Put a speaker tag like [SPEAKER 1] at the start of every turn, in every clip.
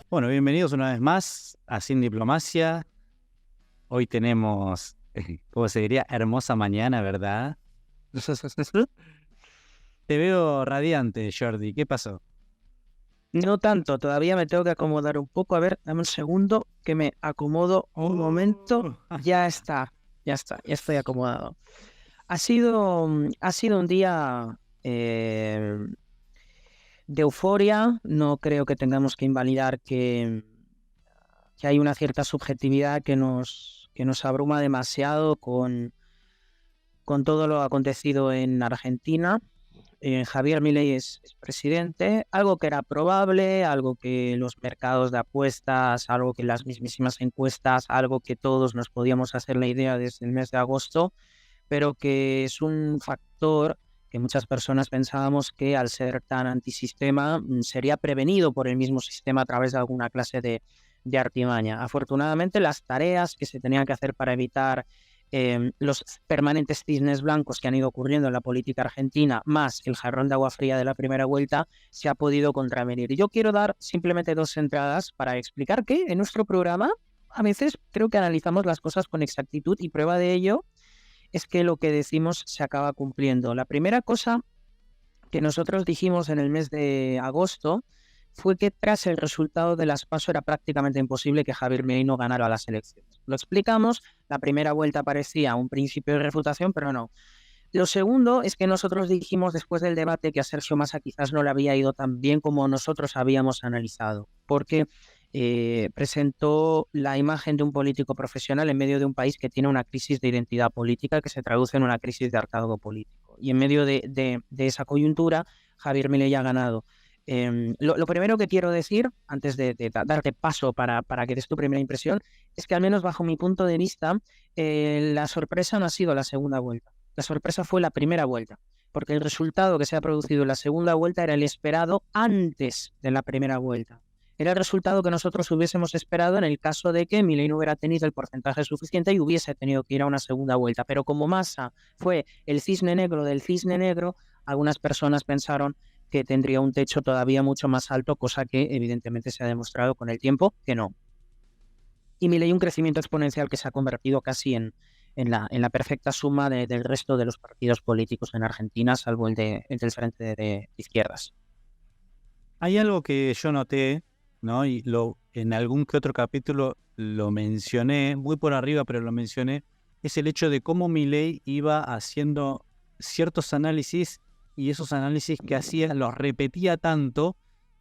[SPEAKER 1] Bueno, bienvenidos una vez más a Sin Diplomacia. Hoy tenemos, ¿cómo se diría? Hermosa mañana, ¿verdad? Te veo radiante, Jordi. ¿Qué pasó?
[SPEAKER 2] No tanto, todavía me tengo que acomodar un poco. A ver, dame un segundo que me acomodo un momento. Ya estoy acomodado. Ha sido un día de euforia. No creo que tengamos que invalidar que hay una cierta subjetividad que nos abruma demasiado con todo lo acontecido en Argentina. Javier Milei es presidente, algo que era probable, algo que los mercados de apuestas, algo que las mismísimas encuestas, algo que todos nos podíamos hacer la idea desde el mes de agosto, pero que es un factor que muchas personas pensábamos que al ser tan antisistema sería prevenido por el mismo sistema a través de alguna clase de artimaña. Afortunadamente, las tareas que se tenían que hacer para evitar los permanentes cisnes blancos que han ido ocurriendo en la política argentina, más el jarrón de agua fría de la primera vuelta, se ha podido contravenir. Yo quiero dar simplemente dos entradas para explicar que en nuestro programa a veces creo que analizamos las cosas con exactitud y prueba de ello es que lo que decimos se acaba cumpliendo. La primera cosa que nosotros dijimos en el mes de agosto fue que tras el resultado de las PASO era prácticamente imposible que Javier Milei no ganara las elecciones. Lo explicamos, la primera vuelta parecía un principio de refutación, pero no. Lo segundo es que nosotros dijimos después del debate que a Sergio Massa quizás no le había ido tan bien como nosotros habíamos analizado, porque presentó la imagen de un político profesional en medio de un país que tiene una crisis de identidad política que se traduce en una crisis de hartazgo político. Y en medio de esa coyuntura, Javier Milei ha ganado. Lo primero que quiero decir, antes de darte paso para que des tu primera impresión, es que al menos bajo mi punto de vista, la sorpresa no ha sido la segunda vuelta. La sorpresa fue la primera vuelta, porque el resultado que se ha producido en la segunda vuelta era el esperado antes de la primera vuelta. Era el resultado que nosotros hubiésemos esperado en el caso de que Milei no hubiera tenido el porcentaje suficiente y hubiese tenido que ir a una segunda vuelta. Pero como Massa fue el cisne negro del cisne negro, algunas personas pensaron que tendría un techo todavía mucho más alto, cosa que evidentemente se ha demostrado con el tiempo que no. Y Milei un crecimiento exponencial que se ha convertido casi en la perfecta suma del resto de los partidos políticos en Argentina, salvo el del Frente de Izquierdas.
[SPEAKER 1] Hay algo que yo noté, ¿no? Y en algún que otro capítulo lo mencioné, muy por arriba, pero lo mencioné, es el hecho de cómo Milei iba haciendo ciertos análisis y esos análisis que hacía los repetía tanto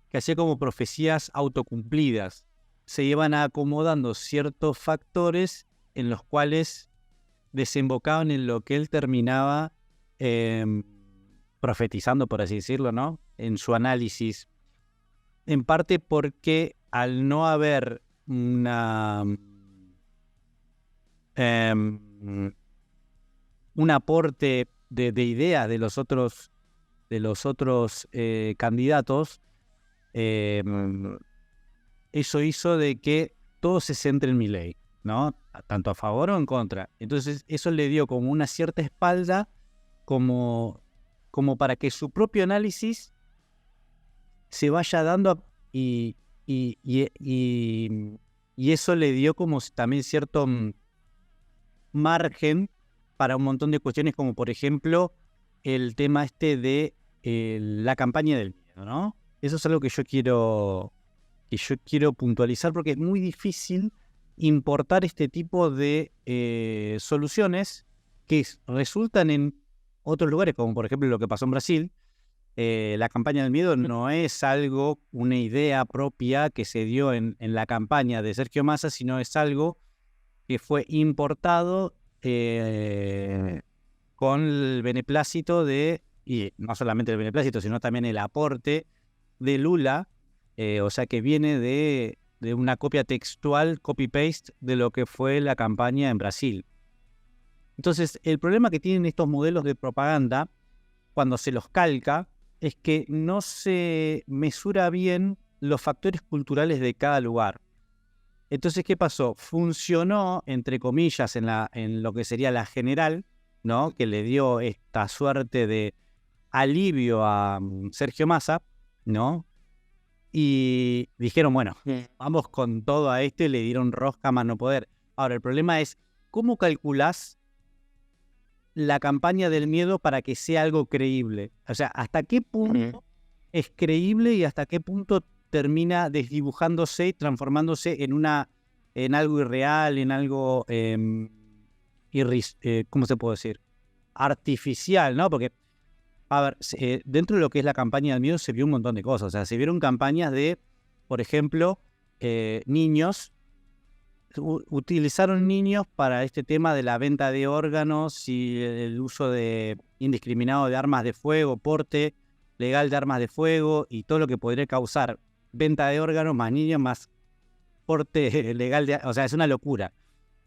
[SPEAKER 1] que hacía como profecías autocumplidas. Se iban acomodando ciertos factores en los cuales desembocaban en lo que él terminaba profetizando, por así decirlo, ¿no? En su análisis. En parte porque al no haber un aporte de ideas de los otros candidatos, eso hizo de que todo se centre en Milei, ¿no? Tanto a favor o en contra. Entonces eso le dio como una cierta espalda como para que su propio análisis se vaya dando y eso le dio como también cierto margen para un montón de cuestiones, como por ejemplo el tema de la campaña del miedo, ¿no? Eso es algo que yo quiero puntualizar porque es muy difícil importar este tipo de soluciones que resultan en otros lugares, como por ejemplo lo que pasó en Brasil. La campaña del miedo no es una idea propia que se dio en la campaña de Sergio Massa, sino es algo que fue importado con el beneplácito y no solamente el beneplácito, sino también el aporte de Lula, o sea que viene de una copia textual, copy-paste, de lo que fue la campaña en Brasil. Entonces, el problema que tienen estos modelos de propaganda, cuando se los calca, es que no se mesura bien los factores culturales de cada lugar. Entonces, ¿qué pasó? Funcionó, entre comillas, en lo que sería la general, ¿no? Que le dio esta suerte de alivio a Sergio Massa, ¿no? y dijeron, bueno, vamos con todo a esto y le dieron rosca más no poder. Ahora, el problema es, ¿cómo calculás la campaña del miedo para que sea algo creíble? O sea, ¿hasta qué punto es creíble y hasta qué punto termina desdibujándose y transformándose en algo irreal, en algo, ¿cómo se puede decir? Artificial, ¿no? Porque, a ver, dentro de lo que es la campaña del miedo se vio un montón de cosas. O sea, se vieron campañas de, por ejemplo, niños. Utilizaron niños para este tema de la venta de órganos y el uso indiscriminado de armas de fuego, porte legal de armas de fuego y todo lo que podría causar venta de órganos, más niños, más porte legal de... O sea, es una locura.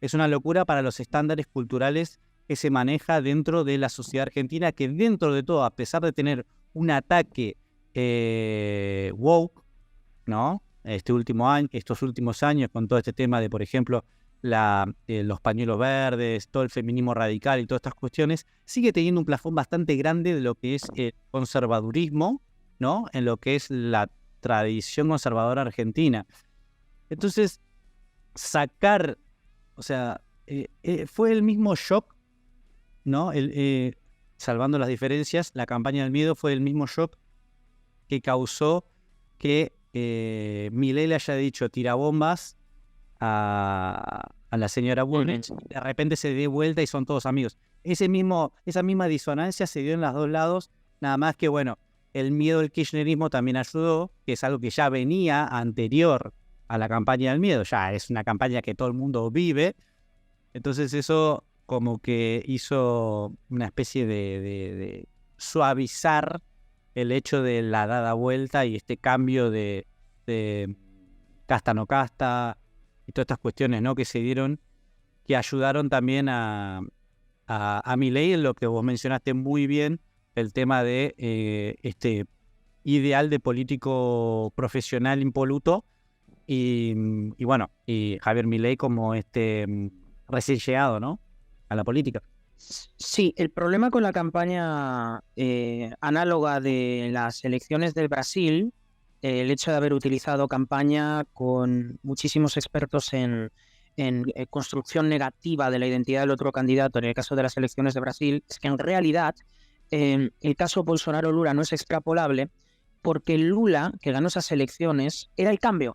[SPEAKER 1] Es una locura para los estándares culturales que se maneja dentro de la sociedad argentina, que dentro de todo, a pesar de tener un ataque woke, ¿no? Estos últimos años, con todo este tema de, por ejemplo, los pañuelos verdes, todo el feminismo radical y todas estas cuestiones, sigue teniendo un plafón bastante grande de lo que es el conservadurismo, ¿no? En lo que es la tradición conservadora argentina. Entonces, o sea, fue el mismo shock, ¿no? Salvando las diferencias, la campaña del miedo fue el mismo shock que causó que Milei le haya dicho tirabombas a la señora Bullrich, de repente se dio vuelta y son todos amigos. Esa misma disonancia se dio en los dos lados, nada más que, bueno, el miedo del kirchnerismo también ayudó, que es algo que ya venía anterior a la campaña del miedo, ya es una campaña que todo el mundo vive, entonces eso como que hizo una especie de suavizar el hecho de la dada vuelta y este cambio de casta no casta y todas estas cuestiones, ¿no?, que se dieron, que ayudaron también a Milei en lo que vos mencionaste muy bien, el tema de este ideal de político profesional impoluto y bueno, y Javier Milei como recién llegado, ¿no?, a la política.
[SPEAKER 2] Sí, el problema con la campaña análoga de las elecciones del Brasil, el hecho de haber utilizado campaña con muchísimos expertos en construcción negativa de la identidad del otro candidato, en el caso de las elecciones de Brasil, es que en realidad el caso Bolsonaro-Lula no es extrapolable porque Lula, que ganó esas elecciones, era el cambio.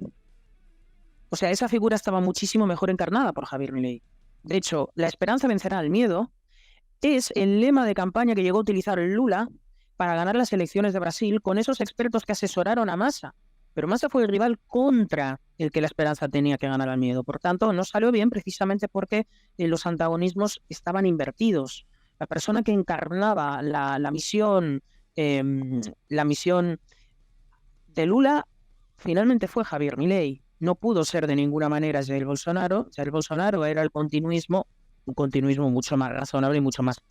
[SPEAKER 2] O sea, esa figura estaba muchísimo mejor encarnada por Javier Milei. De hecho, la esperanza vencerá al miedo es el lema de campaña que llegó a utilizar Lula para ganar las elecciones de Brasil con esos expertos que asesoraron a Massa. Pero Massa fue el rival contra el que la esperanza tenía que ganar al miedo. Por tanto, no salió bien precisamente porque los antagonismos estaban invertidos. La persona que encarnaba la misión de Lula finalmente fue Javier Milei. No pudo ser de ninguna manera Jair Bolsonaro. Jair Bolsonaro era un continuismo mucho más razonable y mucho más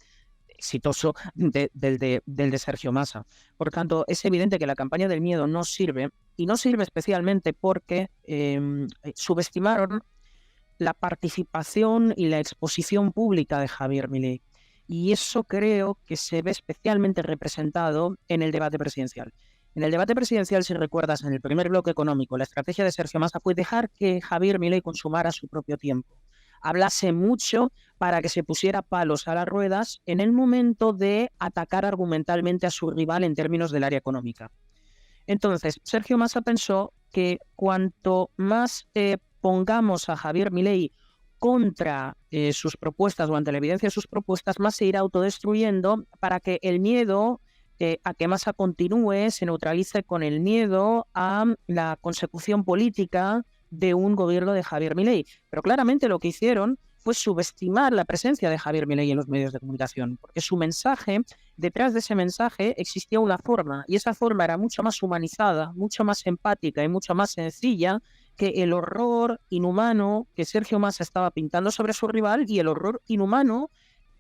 [SPEAKER 2] exitoso del de Sergio Massa. Por tanto, es evidente que la campaña del miedo no sirve, y no sirve especialmente porque subestimaron la participación y la exposición pública de Javier Milei. Y eso creo que se ve especialmente representado en el debate presidencial. En el debate presidencial, si recuerdas, en el primer bloque económico, la estrategia de Sergio Massa fue dejar que Javier Milei consumara su propio tiempo. Hablase mucho para que se pusiera palos a las ruedas en el momento de atacar argumentalmente a su rival en términos del área económica. Entonces, Sergio Massa pensó que cuanto más pongamos a Javier Milei contra sus propuestas o ante la evidencia de sus propuestas, más se irá autodestruyendo para que el miedo a que Massa continúe se neutralice con el miedo a la consecución política de un gobierno de Javier Milei. Pero claramente lo que hicieron fue subestimar la presencia de Javier Milei en los medios de comunicación, porque su mensaje, detrás de ese mensaje existía una forma, y esa forma era mucho más humanizada, mucho más empática y mucho más sencilla que el horror inhumano que Sergio Massa estaba pintando sobre su rival y el horror inhumano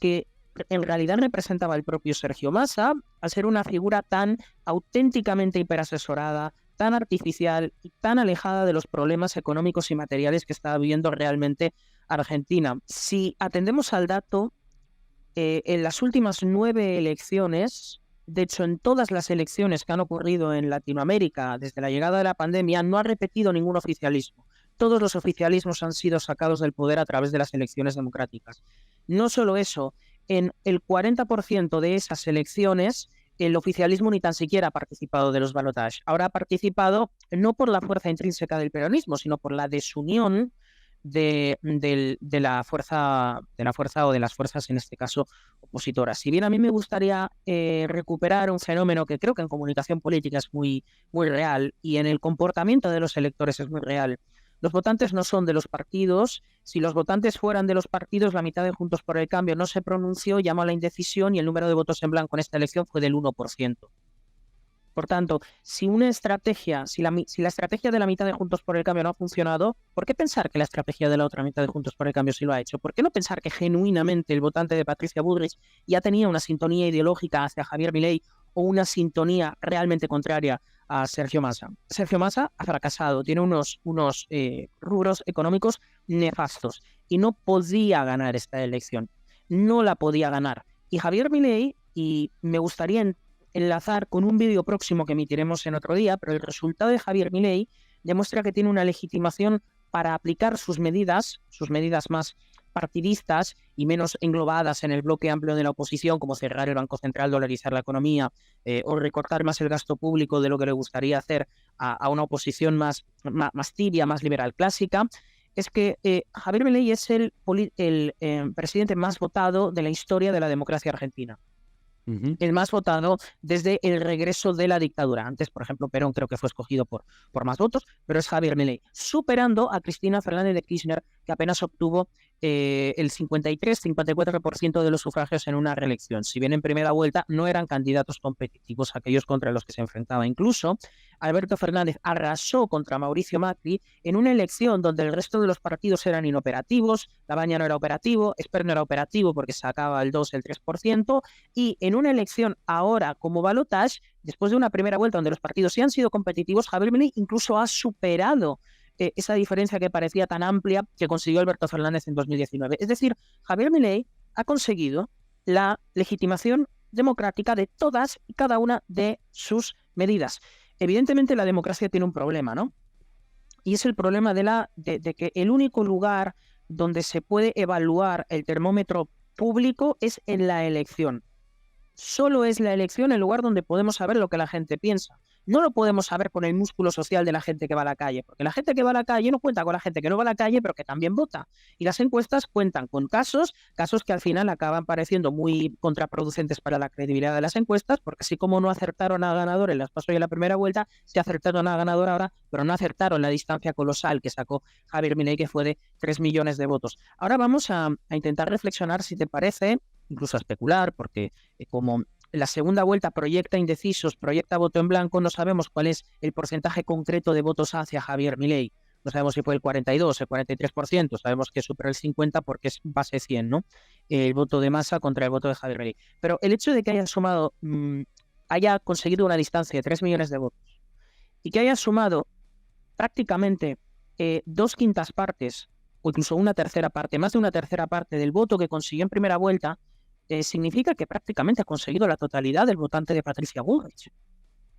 [SPEAKER 2] que en realidad representaba el propio Sergio Massa al ser una figura tan auténticamente hiperasesorada, tan artificial y tan alejada de los problemas económicos y materiales que estaba viviendo realmente Argentina. Si atendemos al dato, en las últimas 9 elecciones, de hecho, en todas las elecciones que han ocurrido en Latinoamérica desde la llegada de la pandemia, no ha repetido ningún oficialismo. Todos los oficialismos han sido sacados del poder a través de las elecciones democráticas. No solo eso, en el 40% de esas elecciones, el oficialismo ni tan siquiera ha participado de los balotajes. Ahora ha participado no por la fuerza intrínseca del peronismo, sino por la desunión de la fuerza o de las fuerzas, en este caso, opositoras. Si bien a mí me gustaría recuperar un fenómeno que creo que en comunicación política es muy, muy real y en el comportamiento de los electores es muy real. Los votantes no son de los partidos. Si los votantes fueran de los partidos, la mitad de Juntos por el Cambio no se pronunció, llamó a la indecisión y el número de votos en blanco en esta elección fue del 1%. Por tanto, si la estrategia de la mitad de Juntos por el Cambio no ha funcionado, ¿por qué pensar que la estrategia de la otra mitad de Juntos por el Cambio sí lo ha hecho? ¿Por qué no pensar que genuinamente el votante de Patricia Bullrich ya tenía una sintonía ideológica hacia Javier Milei o una sintonía realmente contraria a Sergio Massa? Sergio Massa ha fracasado, tiene unos rubros económicos nefastos y no podía ganar esta elección. No la podía ganar. Y Javier Milei, y me gustaría enlazar con un vídeo próximo que emitiremos en otro día, pero el resultado de Javier Milei demuestra que tiene una legitimación para aplicar sus medidas más partidistas y menos englobadas en el bloque amplio de la oposición, como cerrar el Banco Central, dolarizar la economía o recortar más el gasto público de lo que le gustaría hacer a una oposición más tibia, más liberal clásica. Es que Javier Milei es el presidente más votado de la historia de la democracia argentina. El más votado desde el regreso de la dictadura. Antes, por ejemplo, Perón creo que fue escogido por más votos, pero es Javier Milei, superando a Cristina Fernández de Kirchner, que apenas obtuvo el 53-54% de los sufragios en una reelección. Si bien en primera vuelta no eran candidatos competitivos aquellos contra los que se enfrentaba. Incluso Alberto Fernández arrasó contra Mauricio Macri en una elección donde el resto de los partidos eran inoperativos. Labaña no era operativo, Esper no era operativo porque sacaba el 2, el 3%, y en una elección ahora como balotage, después de una primera vuelta donde los partidos sí han sido competitivos, Javier Milei incluso ha superado esa diferencia que parecía tan amplia que consiguió Alberto Fernández en 2019. Es decir, Javier Milei ha conseguido la legitimación democrática de todas y cada una de sus medidas. Evidentemente la democracia tiene un problema, ¿no? Y es el problema de que el único lugar donde se puede evaluar el termómetro público es en la elección. Solo es la elección el lugar donde podemos saber lo que la gente piensa. No lo podemos saber con el músculo social de la gente que va a la calle, porque la gente que va a la calle no cuenta con la gente que no va a la calle, pero que también vota. Y las encuestas cuentan con casos que al final acaban pareciendo muy contraproducentes para la credibilidad de las encuestas, porque así como no acertaron a ganador en las PASO y en la primera vuelta, sí acertaron a ganador ahora, pero no acertaron la distancia colosal que sacó Javier Milei, que fue de 3 millones de votos. Ahora vamos a intentar reflexionar, si te parece, incluso a especular, porque como la segunda vuelta proyecta indecisos, proyecta voto en blanco, no sabemos cuál es el porcentaje concreto de votos hacia Javier Milei. No sabemos si fue el 42, el 43%, sabemos que superó el 50% porque es base 100, ¿no? El voto de Massa contra el voto de Javier Milei. Pero el hecho de que haya conseguido una distancia de 3 millones de votos y que haya sumado prácticamente 2/5 partes o incluso una tercera parte, más de una tercera parte del voto que consiguió en primera vuelta, significa que prácticamente ha conseguido la totalidad del votante de Patricia Bullrich.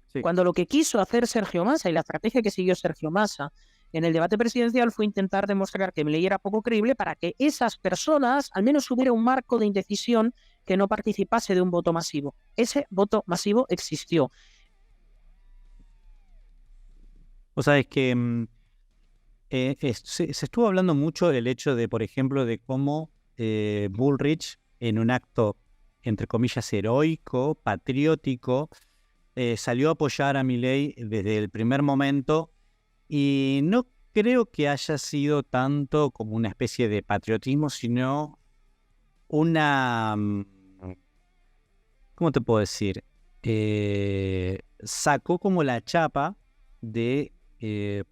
[SPEAKER 2] Sí. Cuando lo que quiso hacer Sergio Massa y la estrategia que siguió Sergio Massa en el debate presidencial fue intentar demostrar que Milei era poco creíble para que esas personas, al menos hubiera un marco de indecisión que no participase de un voto masivo. Ese voto masivo existió.
[SPEAKER 1] O sea, es que se estuvo hablando mucho del hecho de, por ejemplo, de cómo Bullrich, en un acto, entre comillas, heroico, patriótico, salió a apoyar a Milei desde el primer momento, y no creo que haya sido tanto como una especie de patriotismo, sino una... ¿Cómo te puedo decir? Sacó como la chapa de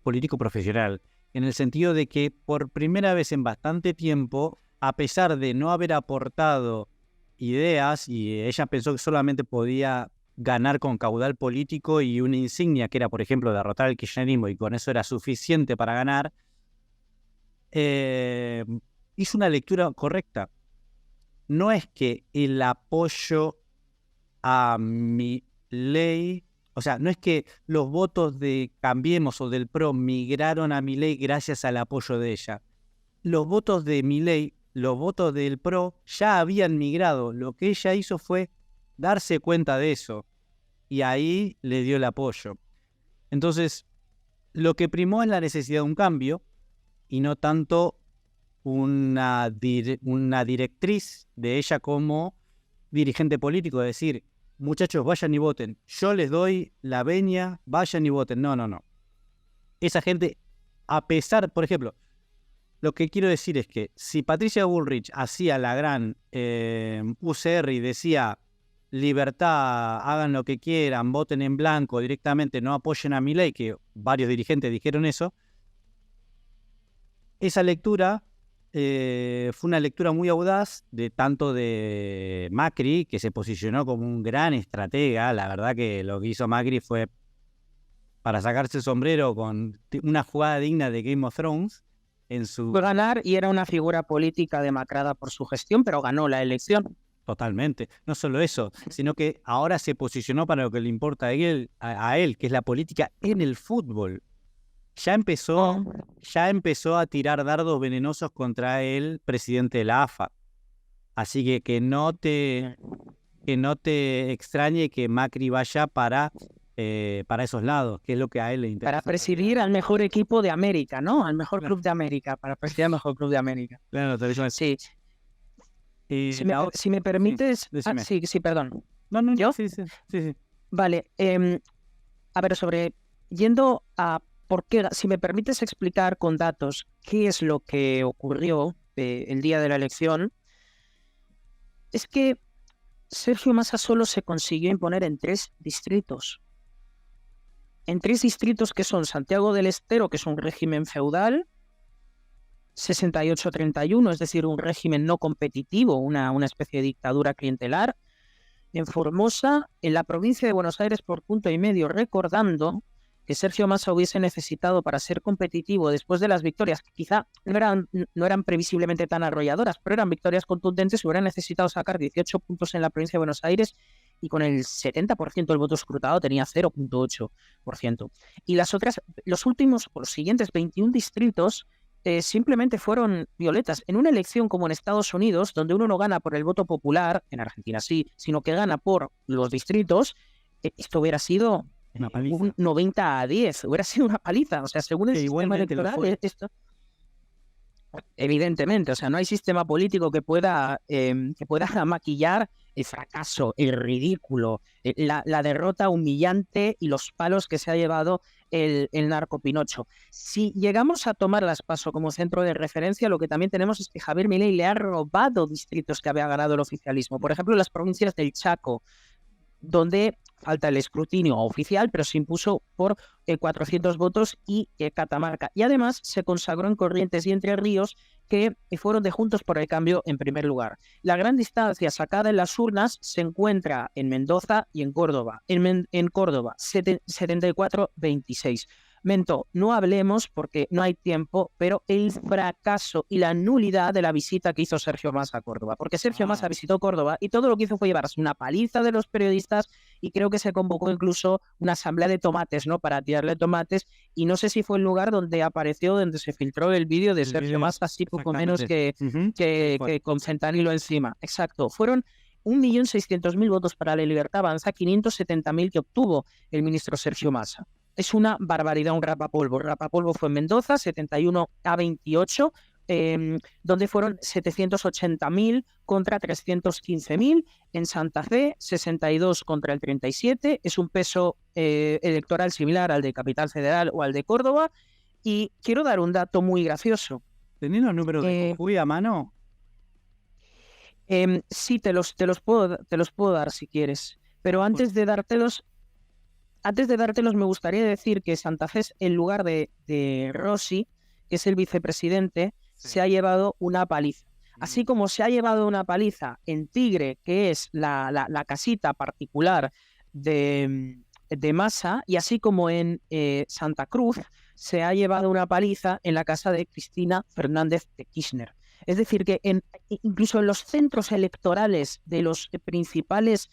[SPEAKER 1] político profesional, en el sentido de que por primera vez en bastante tiempo, a pesar de no haber aportado ideas, y ella pensó que solamente podía ganar con caudal político y una insignia que era, por ejemplo, derrotar al kirchnerismo, y con eso era suficiente para ganar, hizo una lectura correcta. No es que el apoyo a Milei, o sea, no es que los votos de Cambiemos o del PRO migraron a Milei gracias al apoyo de ella. Los votos de Milei, los votos del PRO ya habían migrado. Lo que ella hizo fue darse cuenta de eso y ahí le dio el apoyo. Entonces, lo que primó es la necesidad de un cambio y no tanto una directriz de ella como dirigente político, es decir, muchachos, vayan y voten. Yo les doy la venia, vayan y voten. No. Esa gente, a pesar, por ejemplo, lo que quiero decir es que si Patricia Bullrich hacía la gran UCR y decía libertad, hagan lo que quieran, voten en blanco directamente, no apoyen a Milei, que varios dirigentes dijeron eso, esa lectura fue una lectura muy audaz tanto de Macri, que se posicionó como un gran estratega. La verdad que lo que hizo Macri fue para sacarse el sombrero con una jugada digna de Game of Thrones.
[SPEAKER 2] Fue ganar y era una figura política demacrada por su gestión, pero ganó la elección.
[SPEAKER 1] Totalmente. No solo eso, sino que ahora se posicionó para lo que le importa a él, que es la política en el fútbol. Ya empezó a tirar dardos venenosos contra el presidente de la AFA. Así que no te extrañe que Macri vaya para esos lados, que es lo que a él le interesa.
[SPEAKER 2] Para presidir al mejor equipo de América, ¿no? Al mejor club de América, para presidir al mejor club de América.
[SPEAKER 1] Claro, te digo eso.
[SPEAKER 2] Sí. Si me permites... Sí, perdón.
[SPEAKER 1] No,
[SPEAKER 2] ¿Yo?
[SPEAKER 1] Sí.
[SPEAKER 2] Vale. A ver, yendo a por qué, si me permites explicar con datos qué es lo que ocurrió el día de la elección, es que Sergio Massa solo se consiguió imponer en 3 distritos. En 3 distritos que son Santiago del Estero, que es un régimen feudal, 68-31, es decir, un régimen no competitivo, una especie de dictadura clientelar, en Formosa, en la provincia de Buenos Aires por 1,5 puntos, recordando que Sergio Massa hubiese necesitado para ser competitivo después de las victorias, que quizá no eran previsiblemente tan arrolladoras, pero eran victorias contundentes, hubiera necesitado sacar 18 puntos en la provincia de Buenos Aires y con el 70% del voto escrutado tenía 0,8%. Y los siguientes 21 distritos simplemente fueron violetas. En una elección como en Estados Unidos, donde uno no gana por el voto popular, en Argentina sí, sino que gana por los distritos, esto hubiera sido un 90-10, hubiera sido una paliza. O sea, según el sistema electoral, esto... Evidentemente, o sea, no hay sistema político que pueda maquillar el fracaso, el ridículo, la derrota humillante y los palos que se ha llevado el narco Pinocho. Si llegamos a tomar las PASO como centro de referencia, lo que también tenemos es que Javier Milei le ha robado distritos que había ganado el oficialismo. Por ejemplo, las provincias del Chaco, donde falta el escrutinio oficial, pero se impuso por 400 votos, y Catamarca. Y además se consagró en Corrientes y Entre Ríos, que fueron de Juntos por el Cambio en primer lugar. La gran distancia sacada en las urnas se encuentra en Mendoza y en Córdoba. En Córdoba, 74-26. No hablemos porque no hay tiempo, pero el fracaso y la nulidad de la visita que hizo Sergio Massa a Córdoba, porque Sergio Massa visitó Córdoba y todo lo que hizo fue llevarse una paliza de los periodistas, y creo que se convocó incluso una asamblea de tomates, ¿no? Para tirarle tomates, y no sé si fue el lugar donde se filtró el vídeo de Sergio Massa, así poco menos que con fentanilo encima. Exacto, fueron 1.600.000 votos para la Libertad Avanza, 570.000 que obtuvo el ministro Sergio Massa. Es una barbaridad, un rapapolvo. El rapapolvo fue en Mendoza, 71-28, donde fueron 780.000 contra 315.000. En Santa Fe, 62 contra el 37. Es un peso electoral similar al de Capital Federal o al de Córdoba. Y quiero dar un dato muy gracioso.
[SPEAKER 1] ¿Tenés los números de Jujuy a mano?
[SPEAKER 2] Sí, te los puedo dar si quieres. Pero antes de dártelos, me gustaría decir que Santa Fe, en lugar de Rossi, que es el vicepresidente, se ha llevado una paliza. Así como se ha llevado una paliza en Tigre, que es la casita particular de Massa, y así como en Santa Cruz se ha llevado una paliza en la casa de Cristina Fernández de Kirchner. Es decir, que incluso en los centros electorales de los principales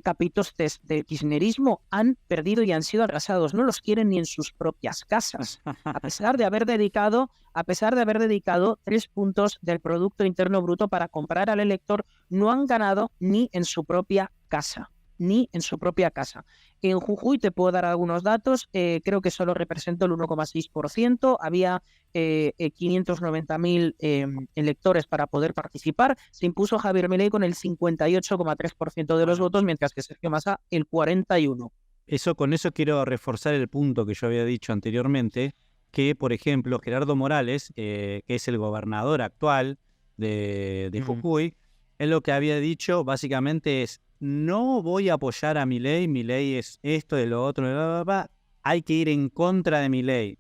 [SPEAKER 2] capitos del kirchnerismo han perdido y han sido arrasados. No los quieren ni en sus propias casas, a pesar de haber dedicado 3 puntos del Producto Interno Bruto para comprar al elector. No han ganado ni en su propia casa. Ni en su propia casa. En Jujuy te puedo dar algunos datos, creo que solo representó el 1,6%, había 590.000 electores para poder participar, se impuso Javier Milei con el 58,3% de los votos, mientras que Sergio Massa el 41%.
[SPEAKER 1] Con eso quiero reforzar el punto que yo había dicho anteriormente, que por ejemplo Gerardo Morales, que es el gobernador actual de Jujuy, él lo que había dicho básicamente es: no voy a apoyar a Milei, Milei es esto, de lo otro, bla, bla, bla, hay que ir en contra de Milei.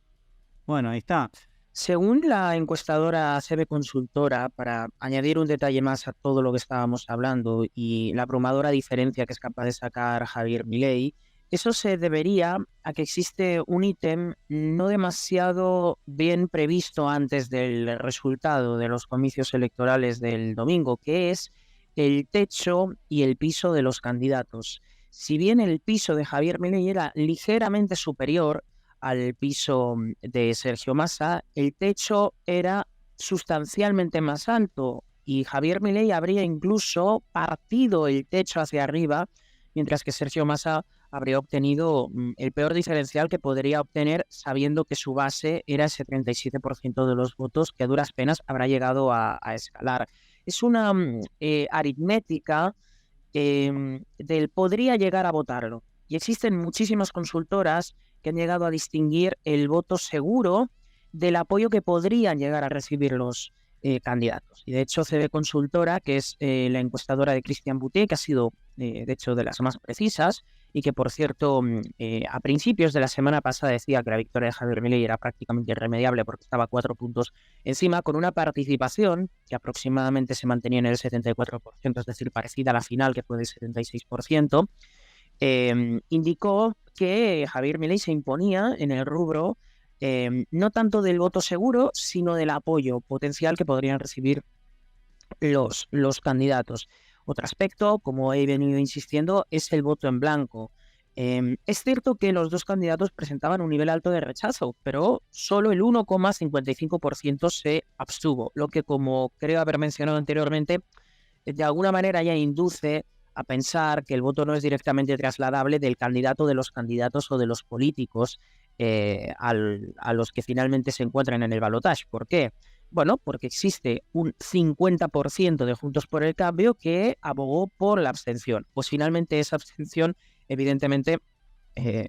[SPEAKER 1] Bueno, ahí está.
[SPEAKER 2] Según la encuestadora CB Consultora, para añadir un detalle más a todo lo que estábamos hablando y la abrumadora diferencia que es capaz de sacar Javier Milei, eso se debería a que existe un ítem no demasiado bien previsto antes del resultado de los comicios electorales del domingo, que es el techo y el piso de los candidatos. Si bien el piso de Javier Milei era ligeramente superior al piso de Sergio Massa, el techo era sustancialmente más alto y Javier Milei habría incluso partido el techo hacia arriba, mientras que Sergio Massa habría obtenido el peor diferencial que podría obtener, sabiendo que su base era ese 37% de los votos, que a duras penas habrá llegado a escalar. Es una aritmética del podría llegar a votarlo. Y existen muchísimas consultoras que han llegado a distinguir el voto seguro del apoyo que podrían llegar a recibir los candidatos. Y de hecho, CB Consultora, que es la encuestadora de Christian Boutet, que ha sido, de hecho, de las más precisas, y que, por cierto, a principios de la semana pasada decía que la victoria de Javier Milei era prácticamente irremediable porque estaba 4 puntos encima, con una participación que aproximadamente se mantenía en el 74%, es decir, parecida a la final, que fue del 76%, indicó que Javier Milei se imponía en el rubro no tanto del voto seguro, sino del apoyo potencial que podrían recibir los candidatos. Otro aspecto, como he venido insistiendo, es el voto en blanco. Es cierto que los dos candidatos presentaban un nivel alto de rechazo, pero solo el 1,55% se abstuvo, lo que, como creo haber mencionado anteriormente, de alguna manera ya induce a pensar que el voto no es directamente trasladable del candidato, de los candidatos o de los políticos a los que finalmente se encuentran en el balotaje. ¿Por qué? Bueno, porque existe un 50% de Juntos por el Cambio que abogó por la abstención. Pues finalmente esa abstención, evidentemente,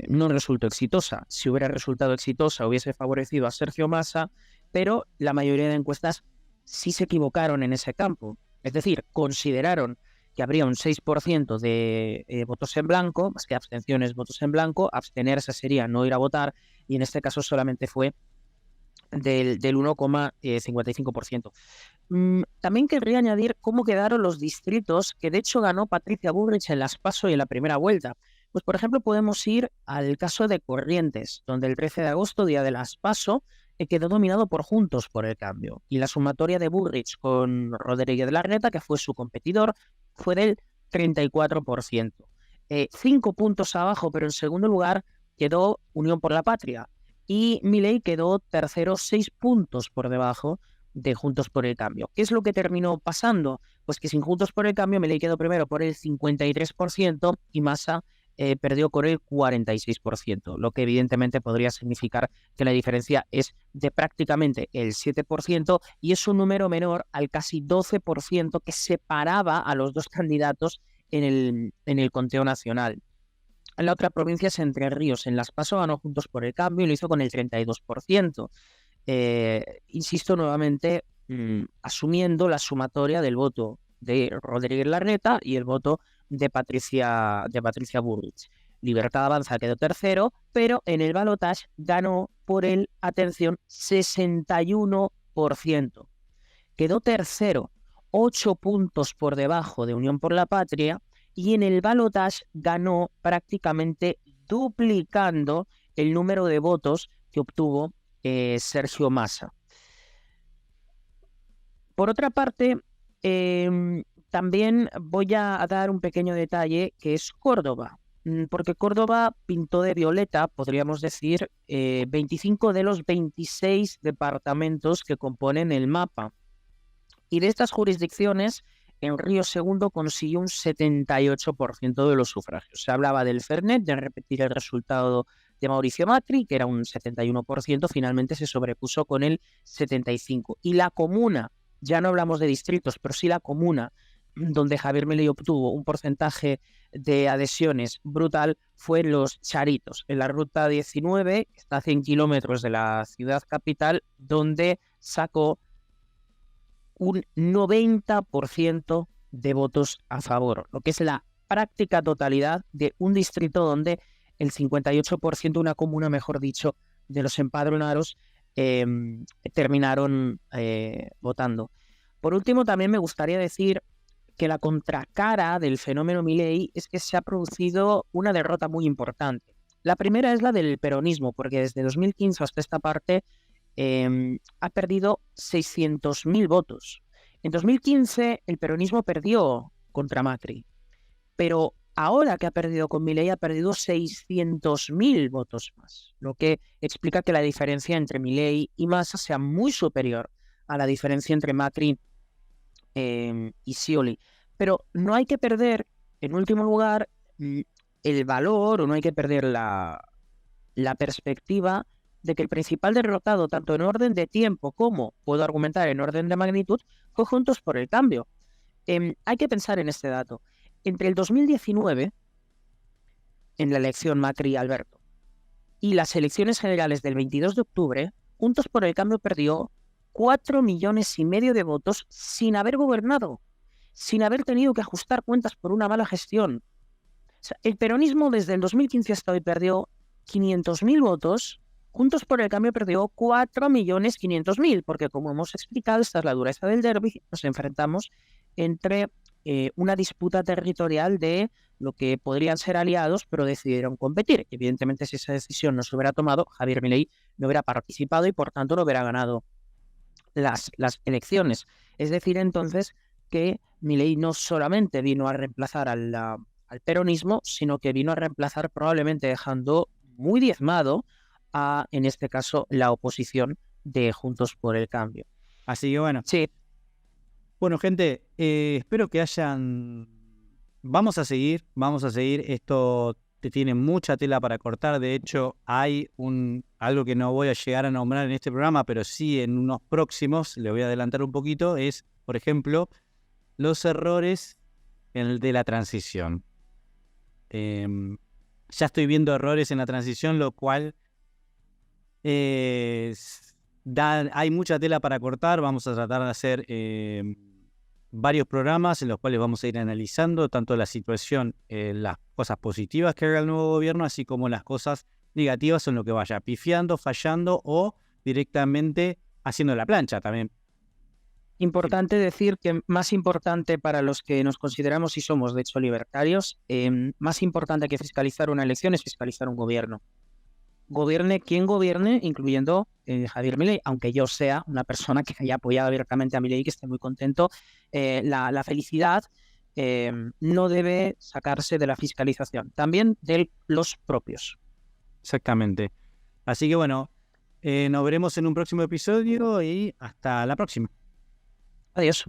[SPEAKER 2] no resultó exitosa. Si hubiera resultado exitosa, hubiese favorecido a Sergio Massa, pero la mayoría de encuestas sí se equivocaron en ese campo. Es decir, consideraron que habría un 6% de votos en blanco, más que abstenciones, votos en blanco. Abstenerse sería no ir a votar, y en este caso solamente fue del 1,55%. También querría añadir cómo quedaron los distritos que de hecho ganó Patricia Bullrich en las PASO y en la primera vuelta. Pues por ejemplo podemos ir al caso de Corrientes, donde el 13 de agosto, día de las PASO, quedó dominado por Juntos por el Cambio. Y la sumatoria de Bullrich con Rodríguez Larreta, que fue su competidor, fue del 34%. 5 puntos abajo, pero en segundo lugar quedó Unión por la Patria. Y Milei quedó tercero, 6 puntos por debajo de Juntos por el Cambio. ¿Qué es lo que terminó pasando? Pues que sin Juntos por el Cambio, Milei quedó primero por el 53% y Massa perdió con el 46%, lo que evidentemente podría significar que la diferencia es de prácticamente el 7% y es un número menor al casi 12% que separaba a los dos candidatos en el conteo nacional. En la otra provincia es Entre Ríos. En las PASO ganó Juntos por el Cambio y lo hizo con el 32%. Insisto nuevamente, asumiendo la sumatoria del voto de Rodríguez Larreta y el voto de Patricia Bullrich. Libertad Avanza quedó tercero, pero en el balotaje ganó por el, atención, 61%. Quedó tercero, 8 puntos por debajo de Unión por la Patria, y en el balotaje ganó prácticamente duplicando el número de votos que obtuvo Sergio Massa. Por otra parte, También voy a dar un pequeño detalle que es Córdoba, porque Córdoba pintó de violeta, podríamos decir, 25 de los 26 departamentos que componen el mapa. Y de estas jurisdicciones, en Río Segundo consiguió un 78% de los sufragios. Se hablaba del Fernet, de repetir el resultado de Mauricio Macri, que era un 71%, finalmente se sobrepuso con el 75%. Y la comuna, ya no hablamos de distritos, pero sí la comuna, donde Javier Milei obtuvo un porcentaje de adhesiones brutal, fue Los Charitos, en la ruta 19, que está a 100 kilómetros de la ciudad capital, donde sacó un 90% de votos a favor, lo que es la práctica totalidad de un distrito donde el 58%, una comuna, mejor dicho, de los empadronados terminaron votando. Por último, también me gustaría decir que la contracara del fenómeno Milei es que se ha producido una derrota muy importante. La primera es la del peronismo, porque desde 2015 hasta esta parte ha perdido 600.000 votos. En 2015 el peronismo perdió contra Macri, pero ahora que ha perdido con Milei ha perdido 600.000 votos más, lo que explica que la diferencia entre Milei y Massa sea muy superior a la diferencia entre Macri y Scioli. Pero no hay que perder, en último lugar, el valor, o no hay que perder la perspectiva de que el principal derrotado, tanto en orden de tiempo como, puedo argumentar, en orden de magnitud, fue Juntos por el Cambio. Hay que pensar en este dato. Entre el 2019, en la elección Macri-Alberto, y las elecciones generales del 22 de octubre, Juntos por el Cambio perdió 4,5 millones de votos sin haber gobernado, sin haber tenido que ajustar cuentas por una mala gestión. O sea, el peronismo desde el 2015 hasta hoy perdió 500.000 votos. Juntos por el Cambio perdió 4.500.000, porque como hemos explicado, esta es la dureza del derbi, nos enfrentamos entre una disputa territorial de lo que podrían ser aliados, pero decidieron competir. Evidentemente, si esa decisión no se hubiera tomado, Javier Milei no hubiera participado y por tanto no hubiera ganado las elecciones. Es decir, entonces, que Milei no solamente vino a reemplazar al peronismo, sino que vino a reemplazar, probablemente dejando muy diezmado a, en este caso, la oposición de Juntos por el Cambio.
[SPEAKER 1] Así que bueno.
[SPEAKER 2] Sí.
[SPEAKER 1] Bueno, gente, espero que hayan... Vamos a seguir. Esto te tiene mucha tela para cortar. De hecho, hay algo que no voy a llegar a nombrar en este programa, pero sí en unos próximos, le voy a adelantar un poquito, es, por ejemplo, los errores de la transición. Ya estoy viendo errores en la transición, lo cual hay mucha tela para cortar. Vamos a tratar de hacer varios programas en los cuales vamos a ir analizando tanto la situación, las cosas positivas que haga el nuevo gobierno, así como las cosas negativas en lo que vaya pifiando, fallando o directamente haciendo la plancha también.
[SPEAKER 2] Importante decir que más importante para los que nos consideramos y somos de hecho libertarios, más importante que fiscalizar una elección es fiscalizar un gobierno. Gobierne quien gobierne, incluyendo Javier Milei, aunque yo sea una persona que haya apoyado abiertamente a Milei, que esté muy contento, la felicidad no debe sacarse de la fiscalización, también de los propios.
[SPEAKER 1] Exactamente. Así que bueno, nos veremos en un próximo episodio y hasta la próxima.
[SPEAKER 2] Adiós.